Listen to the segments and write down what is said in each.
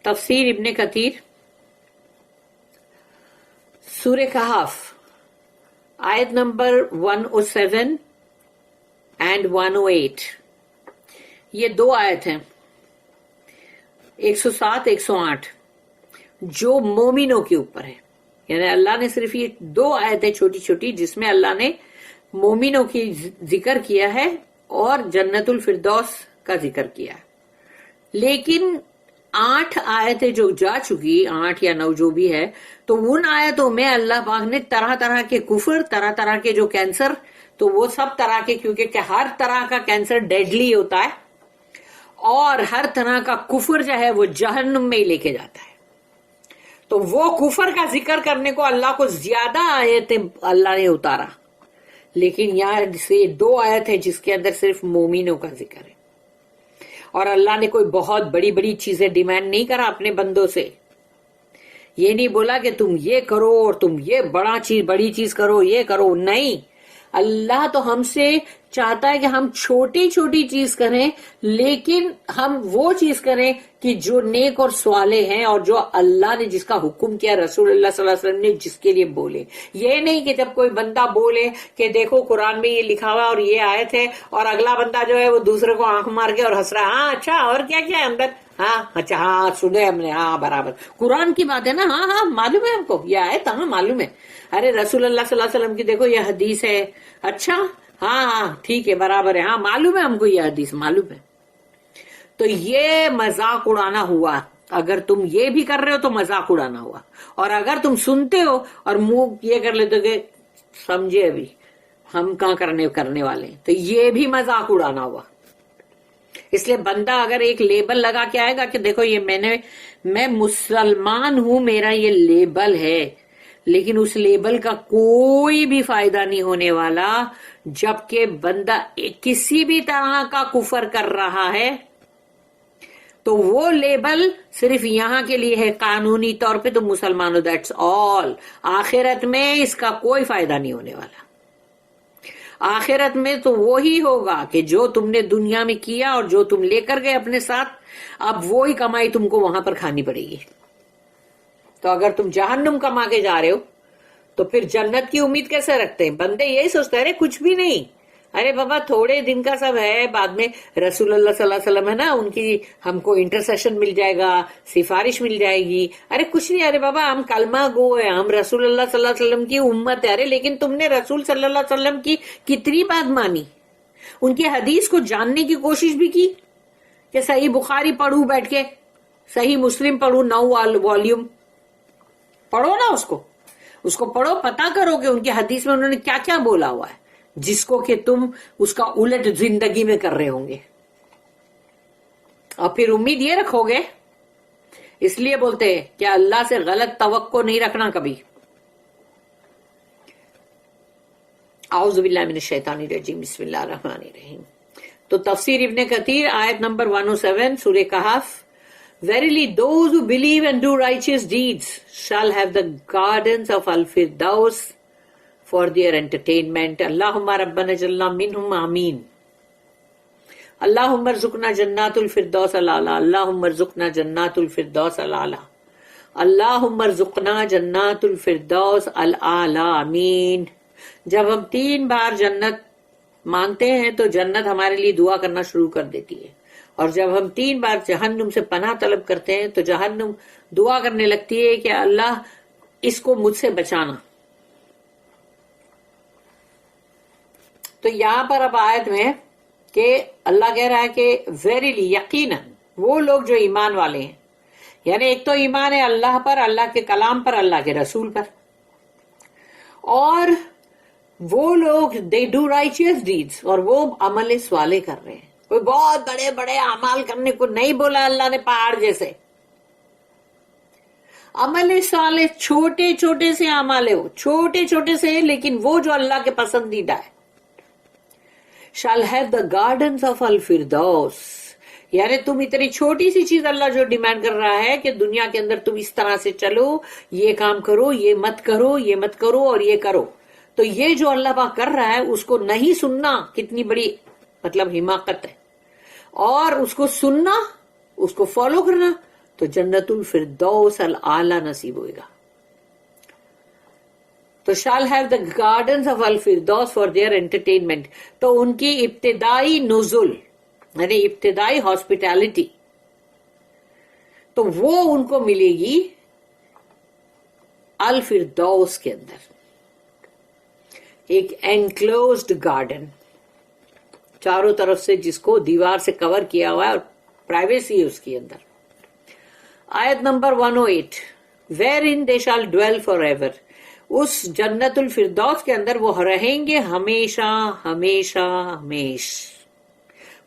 تفسیر ابن کثیر سورہ کہف آیت نمبر 107 اینڈ 108، یہ دو آیت ہیں 107 108 جو مومنوں کے اوپر ہے. یعنی اللہ نے صرف یہ دو آیتیں چھوٹی چھوٹی جس میں اللہ نے مومنوں کی ذکر کیا ہے اور جنت الفردوس کا ذکر کیا ہے. لیکن 8 آیتیں جو جا چکی، 8 یا 9 جو بھی ہے، تو ان آیتوں میں اللہ پاک نے طرح طرح کے کفر، طرح طرح کے جو کینسر، تو وہ سب طرح کے، کیونکہ ہر طرح کا کینسر ڈیڈلی ہوتا ہے اور ہر طرح کا کفر جو ہے وہ جہنم میں ہی لے کے جاتا ہے. تو وہ کفر کا ذکر کرنے کو اللہ کو زیادہ آیتیں اللہ نے اتارا، لیکن یہاں سے 2 آیت ہے جس کے اندر صرف مومنوں کا ذکر ہے. اور اللہ نے کوئی بہت بڑی بڑی چیزیں ڈیمانڈ نہیں کرا اپنے بندوں سے. یہ نہیں بولا کہ تم یہ کرو اور تم یہ بڑی چیز کرو، یہ کرو. نہیں، اللہ تو ہم سے چاہتا ہے کہ ہم چھوٹی چھوٹی چیز کریں، لیکن ہم وہ چیز کریں کہ جو نیک اور صالح ہیں اور جو اللہ نے جس کا حکم کیا، رسول اللہ صلی اللہ علیہ وسلم نے جس کے لیے بولے. یہ نہیں کہ جب کوئی بندہ بولے کہ دیکھو قرآن میں یہ لکھا ہوا اور یہ آیت ہے، اور اگلا بندہ جو ہے وہ دوسرے کو آنکھ مار کے اور ہنس رہا، ہاں اچھا اور کیا کیا ہے اندر، ہاں اچھا ہاں سنے ہم نے، ہاں برابر قرآن کی بات ہے نا، ہاں ہاں معلوم ہے ہم کو یہ آیت، ہاں معلوم ہے. ارے رسول اللہ صلی اللہ علیہ وسلم کی دیکھو یہ حدیث ہے، اچھا ہاں ہاں ٹھیک ہے برابر ہے، ہاں معلوم ہے ہم کو یہ حدیث معلوم ہے. تو یہ مذاق اڑانا ہوا. اگر تم یہ بھی کر رہے ہو تو مذاق اڑانا ہوا، اور اگر تم سنتے ہو اور منہ یہ کر لیتے کہ سمجھے ابھی ہم کہاں کرنے والے ہیں، تو یہ بھی مذاق اڑانا ہوا. اس لیے بندہ اگر ایک لیبل لگا کے آئے گا کہ دیکھو یہ میں مسلمان ہوں، میرا یہ لیبل ہے، لیکن اس لیبل کا کوئی بھی فائدہ نہیں ہونے والا جبکہ بندہ کسی بھی طرح کا کفر کر رہا ہے. تو وہ لیبل صرف یہاں کے لیے ہے، قانونی طور پہ تو مسلمان ہو، دیٹس آل. آخرت میں اس کا کوئی فائدہ نہیں ہونے والا. آخرت میں تو وہی ہوگا کہ جو تم نے دنیا میں کیا اور جو تم لے کر گئے اپنے ساتھ، اب وہی کمائی تم کو وہاں پر کھانی پڑے گی. تو اگر تم جہنم کما کے جا رہے ہو تو پھر جنت کی امید کیسے رکھتے ہیں؟ بندے یہی سوچتے ہیں ارے کچھ بھی نہیں، ارے بابا تھوڑے دن کا سب ہے، بعد میں رسول اللہ صلی اللہ علیہ وسلم ہے نا، ان کی ہم کو انٹرسیشن مل جائے گا، سفارش مل جائے گی. ارے کچھ نہیں، ارے بابا ہم کلمہ گو ہے، ہم رسول اللہ صلی اللہ علیہ وسلم کی امت ہے. ارے لیکن تم نے رسول صلی اللہ علیہ وسلم کی کتنی بات مانی، ان کی حدیث کو جاننے کی کوشش بھی کی کہ صحیح بخاری پڑھوں بیٹھ کے، صحیح مسلم پڑھوں 9 والیوم پڑھو نا، اس کو پڑھو، پتا کرو کہ ان کی حدیث میں انہوں نے کیا کیا بولا ہوا ہے جس کو کہ تم اس کا الٹ زندگی میں کر رہے ہوں گے. اور پھر امید یہ رکھو گے، اس لیے بولتے ہیں کہ اللہ سے غلط توقع نہیں رکھنا کبھی. اعوذ باللہ من الشیطان الرجیم، بسم اللہ الرحمن الرحیم. تو تفسیر ابن کثیر آیت نمبر 107 سورہ کہف. Verily those who believe and do righteous deeds shall have the gardens of Al-Firdaus for their entertainment. Allahumma rabbana jalla minhum ameen. Allahumma rzuqna jannatul firdaus al-a'la. Allahumma rzuqna jannatul firdaus al-a'la. Allahumma rzuqna jannatul firdaus al-a'la. Ameen. جب ہم 3 بار جنت مانگتے ہیں تو جنت ہمارے لیے دعا کرنا شروع کر دیتی ہے، اور جب ہم 3 بار جہنم سے پناہ طلب کرتے ہیں تو جہنم دعا کرنے لگتی ہے کہ اللہ اس کو مجھ سے بچانا. تو یہاں پر اب آیت میں کہ اللہ کہہ رہا ہے کہ ویریلی یقیناً وہ لوگ جو ایمان والے ہیں، یعنی ایک تو ایمان ہے اللہ پر، اللہ کے کلام پر، اللہ کے رسول پر، اور وہ لوگ they do righteous deeds، اور وہ عمل صالح کر رہے ہیں. کوئی بہت بڑے بڑے اعمال کرنے کو نہیں بولا اللہ نے پہاڑ جیسے. عمل صالح چھوٹے چھوٹے سے اعمال ہے، وہ چھوٹے چھوٹے سے ہیں لیکن وہ جو اللہ کے پسندیدہ ہے. shall have the gardens of Al-Firdaus، یعنی تم اتنی چھوٹی سی چیز اللہ جو ڈیمانڈ کر رہا ہے کہ دنیا کے اندر تم اس طرح سے چلو، یہ کام کرو، یہ مت کرو، یہ مت کرو اور یہ کرو. تو یہ جو اللہ پاک کر رہا ہے اس کو نہیں سننا کتنی بڑی مطلب حماقت ہے، اور اس کو سننا، اس کو فالو کرنا تو جنتل فردوس العالی نصیب ہوئے گا. تو shall have the gardens of الفردوس for their entertainment. تو ان کی ابتدائی نزول یعنی ابتدائی ہاسپٹیلٹی تو وہ ان کو ملے گی الفردوس کے اندر، ایک انکلوزڈ گارڈن چاروں طرف سے جس کو دیوار سے کور کیا ہوا ہے اور پرائیویسی ہے اس کے اندر. آیت number 108 wherein they shall dwell forever. اس جنت الفردوس کے اندر وہ رہیں گے ہمیشہ ہمیشہ ہمیش.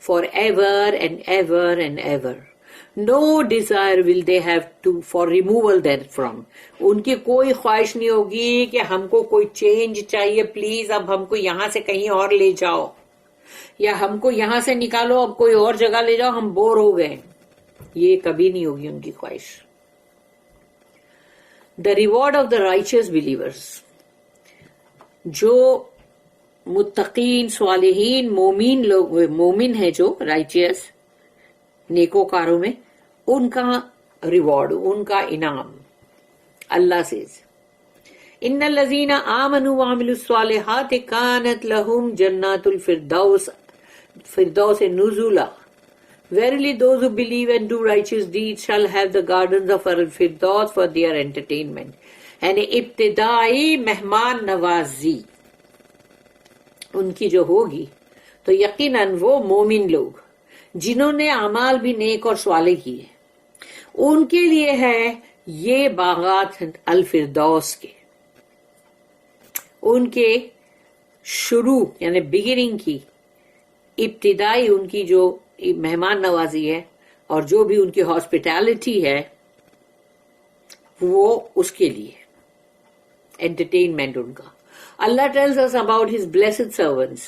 forever and ever and ever. No desire will they have to for removal therefrom. ان کی کوئی خواہش نہیں ہوگی کہ ہم کو کوئی چینج چاہیے، پلیز اب ہم کو یہاں سے کہیں اور لے جاؤ، یا ہم کو یہاں سے نکالو اب کوئی اور جگہ لے جاؤ، ہم بور ہو گئے. یہ کبھی نہیں ہوگی ان کی خواہش. The reward of the righteous believers. جو متقین صالحین مومن لوگ، مومن ہے جو رائچیس نیکوکاروں میں، ان کا ریوارڈ، ان کا انعام اللہ سے. ان الذین آمنوا وعملوا الصالحات کانت لهم جنات الفردوس فردوس نزلا. Verily those who believe and do righteous deeds shall have the gardens of الفردوس for their entertainment. یعنی ابتدائی مہمان نوازی ان کی جو ہوگی تو یقیناً وہ مومن لوگ جنہوں نے اعمال بھی نیک اور صالح کیے، ان کے لیے ہے یہ باغات الفردوس کے. ان کے شروع یعنی بگننگ کی ابتدائی ان کی جو مہمان نوازی ہے اور جو بھی ان کی ہاسپٹیلٹی ہے وہ اس کے لیے انٹرٹینمنٹ ان کا. اللہ tells us about his blessed servants.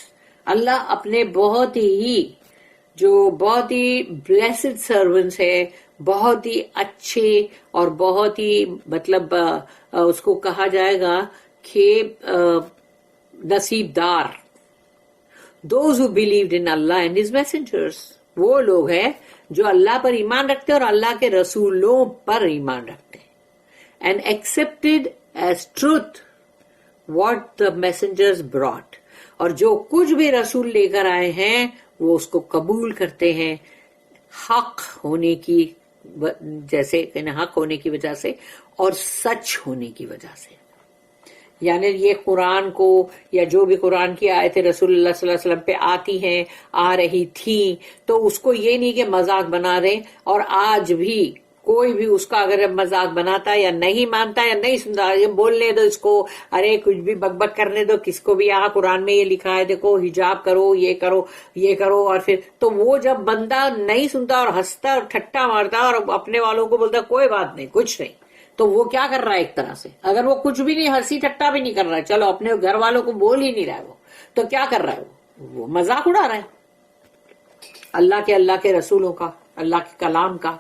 اللہ اپنے بہت ہی بلیسڈ سرونٹس ہے، بہت ہی اچھے اور بہت ہی مطلب اس کو کہا جائے گا کہ نصیب دار. Those who believed in Allah and his messengers. وہ لوگ ہیں جو اللہ پر ایمان رکھتے ہیں اور اللہ کے رسولوں پر ایمان رکھتے ہیں. And accepted as truth what the messengers brought. اور جو کچھ بھی رسول لے کر آئے ہیں وہ اس کو قبول کرتے ہیں حق ہونے کی جیسے حق ہونے کی وجہ سے اور سچ ہونے کی وجہ سے. یعنی یہ قرآن کو یا جو بھی قرآن کی آیتیں رسول اللہ صلی اللہ علیہ وسلم پہ آتی ہیں آ رہی تھیں تو اس کو یہ نہیں کہ مذاق بنا رہے. اور آج بھی کوئی بھی اس کا اگر مذاق بناتا ہے یا نہیں مانتا ہے یا نہیں سنتا، یہ بولنے دو اس کو، ارے کچھ بھی بک بک کرنے دو کس کو بھی، یہاں قرآن میں یہ لکھا ہے دیکھو حجاب کرو یہ کرو یہ کرو. اور پھر تو وہ جب بندہ نہیں سنتا اور ہنستا اور ٹھٹا مارتا اور اپنے والوں کو بولتا کوئی بات نہیں کچھ نہیں، تو وہ کیا کر رہا ہے ایک طرح سے، اگر وہ کچھ بھی نہیں ہنسی ٹھٹا بھی نہیں کر رہا ہے، چلو اپنے گھر والوں کو بول ہی نہیں رہا ہے، وہ تو کیا کر رہا ہے، وہ مذاق اڑا رہا ہے اللہ کے رسولوں کا، اللہ کے کلام کا.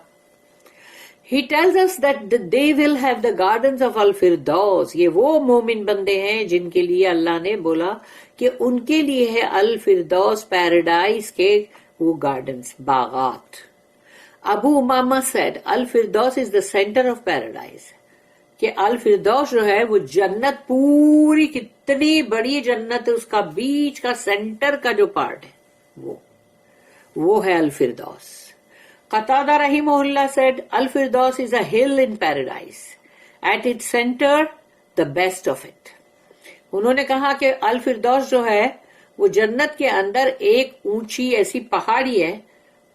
He tells us that they will have the gardens of الفردوس. یہ وہ مومن بندے ہیں جن کے لیے اللہ نے بولا کہ ان کے لیے ہے الفردوس پیراڈائز کے وہ گارڈنز باغات. ابو امامہ said الفردوس is the center of paradise. کہ الفردوس جو ہے وہ جنت پوری کتنی بڑی جنت ہے اس کا بیچ کا سینٹر کا جو پارٹ ہے وہ ہے الفردوس. قتادہ رحمہ اللہ said الفردوس is a hill in paradise. At its center the best of it. انہوں نے کہا کہ الفردوس جو ہے وہ جنت کے اندر ایک اونچی ایسی پہاڑی ہے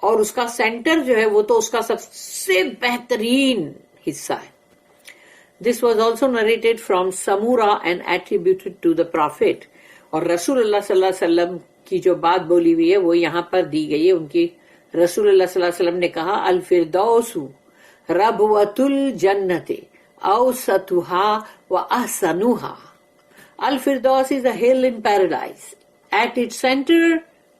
اور اس کا سینٹر جو ہے وہ تو اس کا سب سے بہترین حصہ ہے. This was also narrated from Samura and attributed to the Prophet. اور رسول اللہ صلی اللہ علیہ وسلم کی جو بات بولی ہوئی ہے وہ یہاں پر دی گئی ہے. ان کی رسول اللہ صلی اللہ علیہ وسلم نے کہا الفردوس ربوۃ الجنت اوسطها واحسنها. الفردوس is a hill in paradise. At its center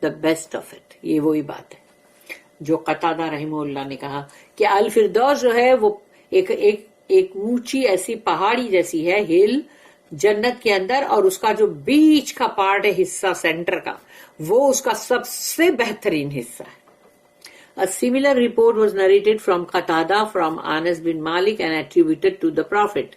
the best of it. یہ وہی بات ہے جو قتادہ رحمہ اللہ نے کہا کہ الفردوس جو ہے وہ ایک اونچی ایسی پہاڑی جیسی ہے ہل جنت کے اندر، اور اس کا جو بیچ کا پارٹ ہے حصہ سینٹر کا وہ اس کا سب سے بہترین حصہ ہے. A similar report was narrated from Qatada from Anas bin Malik and attributed to the Prophet.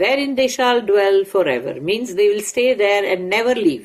wherein they shall dwell forever means they will stay there and never leave,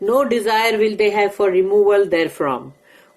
no desire will they have for removal therefrom,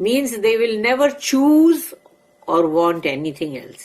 means they will never choose or want anything else,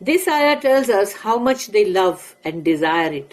This ayah tells us how much they love and desire it.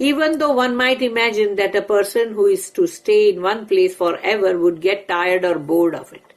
Even though one might imagine that a person who is to stay in one place forever would get tired or bored of it.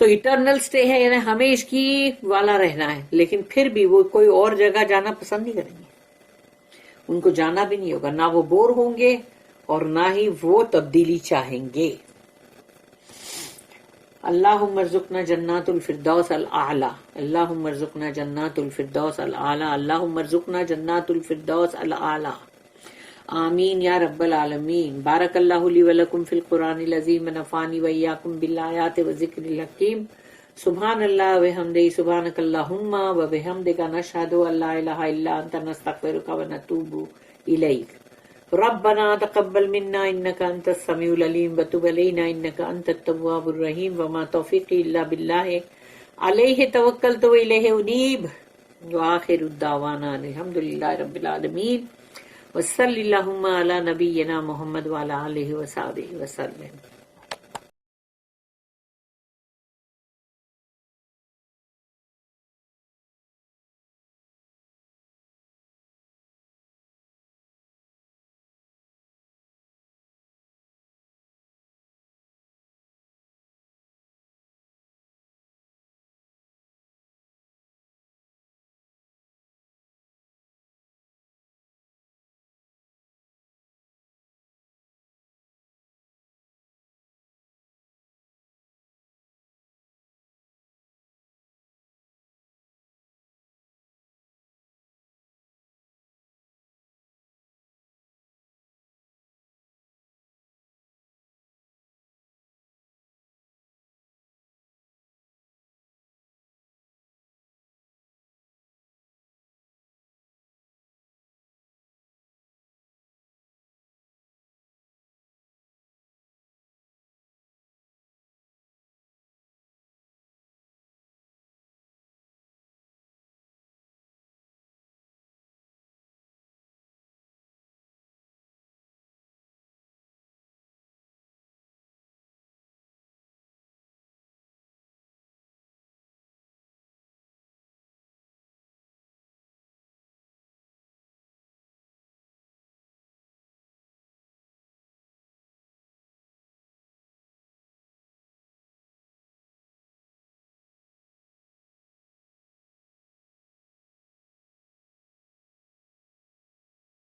تو eternal سٹے ہے، یعنی ہمیں اس کی والا رہنا ہے، لیکن پھر بھی وہ کوئی اور جگہ جانا پسند نہیں کریں گے، ان کو جانا بھی نہیں ہوگا، نہ وہ بور ہوں گے اور نہ ہی وہ تبدیلی چاہیں گے۔ اللہم ارزقنا جنات الفردوس الاعلی، اللہم ارزقنا جنات الفردوس الاعلی، اللہم ارزقنا جنات الفردوس الاعلی، آمین یا رب العالمین۔ بارک اللہ لی ولکم فی القرآن العظیم، ونفعنی وإیاکم بالآیات والذکر الحکیم۔ سبحان اللہ وبحمدہ، سبحانک اللہم وبحمدک، نشہد ان لا الہ الا انت، نستغفرک ونتوب الیک۔ ربنا تقبل منا انك انت السميع العليم وتب علينا انك انت التواب الرحيم وما توفيقي الا بالله عليه توكلت واليه انيب واخر الدعوانا الحمد لله رب العالمين وصلی اللہم علی نبینا محمد وعلی آلہ وصحبہ وسلم۔